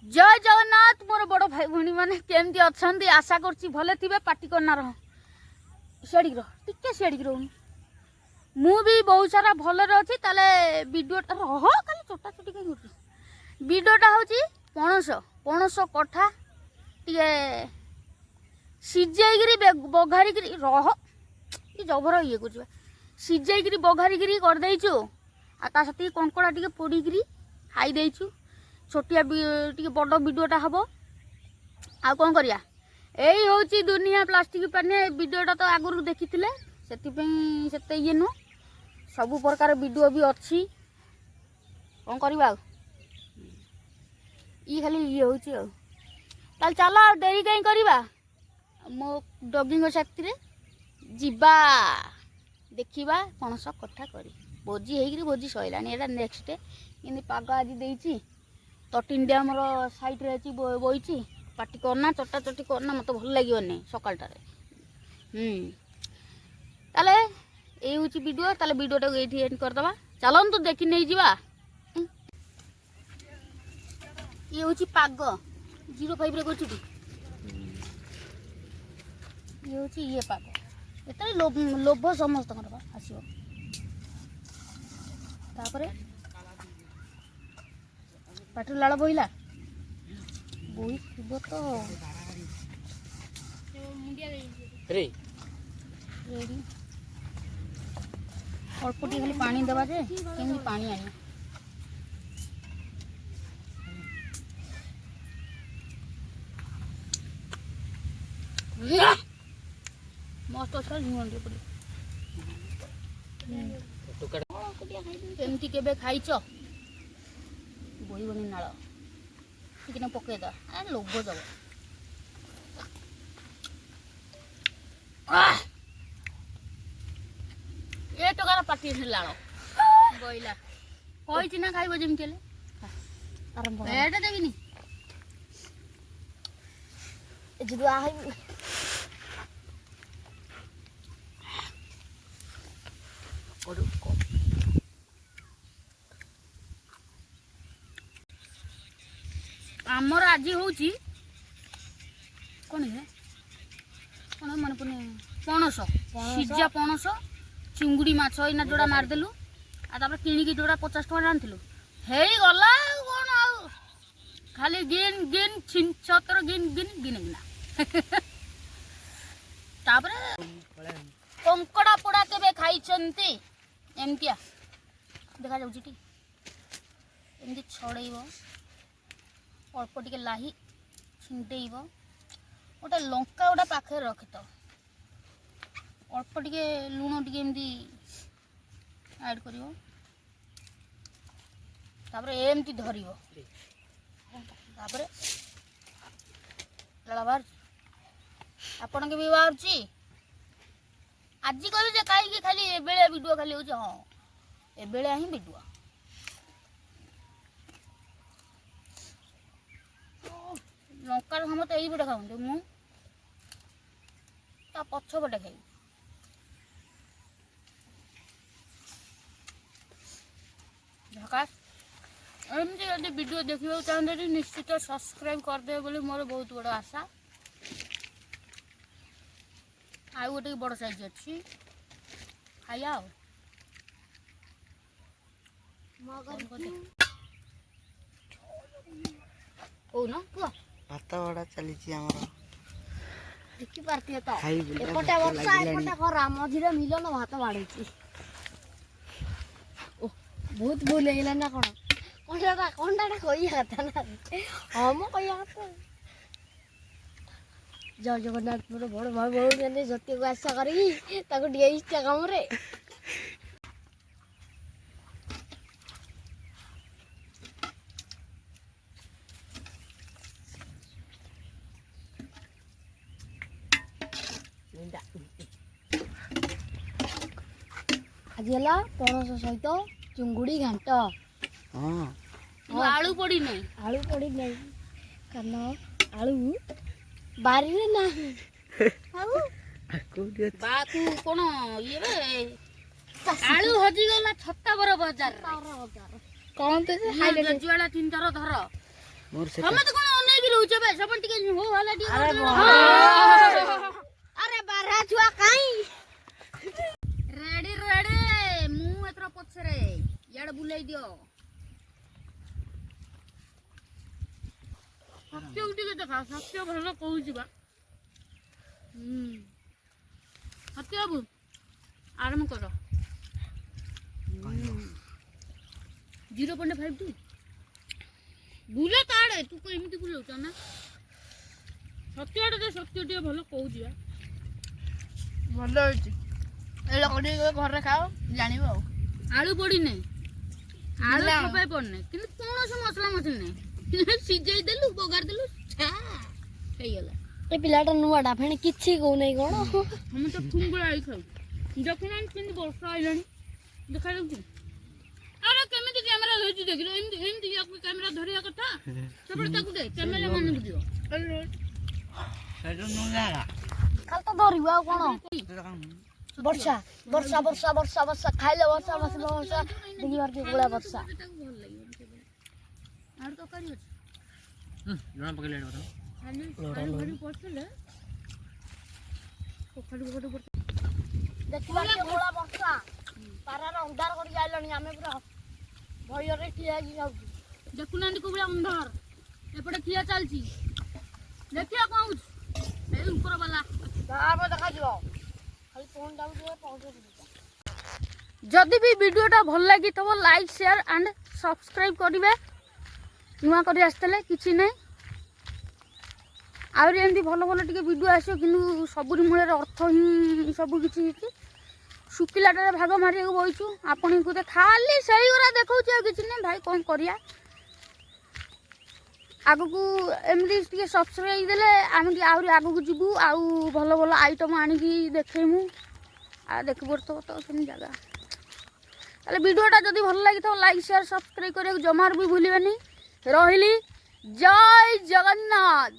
जय जगन्नाथ मोर बड़ भाई भणी मैंने केमती अच्छा आशा करछि भले थिबे पार्टी करना रह सेडिक रह टिके सेडिक रहूनी मु भी बहुत सारा भले अच्छी ताले वीडियोटा रह खाली चोटा चोटी कहीं कर वीडियोटा होची पणस पणस कठा टिके सिझेगिरी बघारिगिरी रह ये जबर ये कर सिझेगिरी बघारिगिरी कर देइछु आ ता साथी कंकड़ा टिके पोड़ीगिरी खाई देइछु छोटिया टिके बड़ वीडियोटा हम आ कौन करिया एई होची दुनिया प्लास्टिक पानी वीडियोटा तो आगुरी देखी से ये नु सबु प्रकार वीडियो भी अच्छी कौन करवा ई खाली ये होची ताल चला देरी कहीं करवा मो डगिंग साथी जीवा देखा पणस कथा करी भोजी होगी भोजी सैलानी एटा नेक्स्ट डे कि पाग आज देती तटिन डैम साइड रे अच्छी बही पार्टी करना चटा चटी करना मत भल लगे सकालटारे ताले ये हूँ वीडियो ताले वीडियोटा ये एंड करदे चलन तो देखी नहीं जावा ये हूँ पाग 05 रे कर ये हूँ ये पाग ये लोभ समस्त आसो पाटर लाड़ बोला बोई थी तो अल्प टी खाली पानी देवा जे केमी पानी आनी मस्त अच्छा एमती केबे खाइच बोई बनी नाल ठीक पकईद लोभ जब ये टकार पार्टी लाल बोला कही ना खाइब जमी एटा देवी आमर आज हूँ कौन है कौन मन पड़े पणस सीझा पणस चिंगुड़ी माछ इना जोड़ा मारदेलु आपर किणिकी जोड़ा 50 टका आनिलु हे गला कौन आ खाली गिन गिन छिन छतर गिन गिन गिन गिना तापरे कंकड़ा पोड़ा केबे खाइछंती एमतिया देखा जाउची टी एमती छड़ेइबो अल्प टिके लाही छिंडेब गोटे लंका गोटा पाखे रखी तो अल्प टिके लुण टिके एमती ऐड करिवो तापरे एमती धरिवो तापरे लाला बाहर आपण के भी बाहर छी आज कहले जे काई खाली एबेले वीडियो खाली हो हां एबेले ही वीडियो लंका हम तो यही पटे खाऊं मु ता पछ पटे खाई झकास एमती यदि वीडियो देखा चाहते निश्चित सब्सक्राइब करदे बोली मोर बहुत बड़ आशा आ गोटे बड़ साइज अच्छी खाया कौन कुह भात बड़ा चली देखी पार्टी तो एपटे वर्षा एपटे खरा मझे मिलन भात बाड़ी बहुत भूल है ना कौन कंटा कही कथा ना हाँ मो कही कथा जय जगन्नाथ मोर बड़ भाई बहुत जति को आशा करी इंस्टाग्राम रे आज है पणस सहित चुंगुड़ी घाट आलू पड़ी नहीं कारण आलू बारी ना बाकू कौन ये आलू हजी गला छत्ता बर बाजार कौन तो जुआड़ा 3 थर धर हम तो कौन अनै की रहउछ बे सबन टिके हो वाला टिके अरे बारा छुआ काई रेडी रेडी मु एतरा पछरे याड बुलाई दियो सत्य उठी देखा सत्य भल कहूँ बा सत्य बाबू आरम्भ कर 0.5 बुले ताड़े तू को एमती बुलाऊच ना सत्य भल कहूँ भल घर खाओ जान आलू पड़ी नहीं आलू पड़ने कि कौन मसला मसला नहीं सिझाई देलु बगार देलु ए पिलाटा नुआडा फेने किछि को नै कोन हम तो फुंगुला आई खाऊ जखन हम किन वर्षा आइलानी देखा लउची अरे केमिति कैमरा होइची देखिलो एमति याको कैमरा धरिया कथा सबड़ ताकू दे कैमरा मन दियो सेजो न लागा खाल तो धरिबा कोन वर्षा वर्षा वर्षा वर्षा वर्षा खाइले वर्षा वर्षा वर्षा देखिबार के गोला वर्षा आर तो करी अछि जणा पकले बता खाली घड़ी पड़तले पोखरी देखिबा के गोला वर्षा पारार अंधार करी आइलनी आमे पूरा भय रे ठिया जी जाउ देखुनांदी को पूरा अंधार एपटे ठिया चलची देखिया कहू ए ऊपर वाला दाब देखा जिवो खाली फोन डाउ जे पहुंचे जदि भी वीडियोटा भल लागी तब लाइक शेयर एंड सब्सक्राइब करिवे नुआ करी आसतले किछि नै आउरी एमती भल भल टिके वीडियो आसो किंतु सबुरी मूल अर्थ ही सब किछि शुकिलाटे भाग मारिया बहीचु आपण को खाली सही गुरा देखा किसी ना भाई कौन करिया आग को एमती सब्सक्राइब देले आम आहरी आग को जीवु आउ भल भल आइटम आणिकी देखैमु आ देख पड़ो तो से जगह ताले वीडियोटा जदि भल लगी तो लाइक शेयर सब्सक्राइब करने जमार भी भूलिबेनी रहिली जय जगन्नाथ।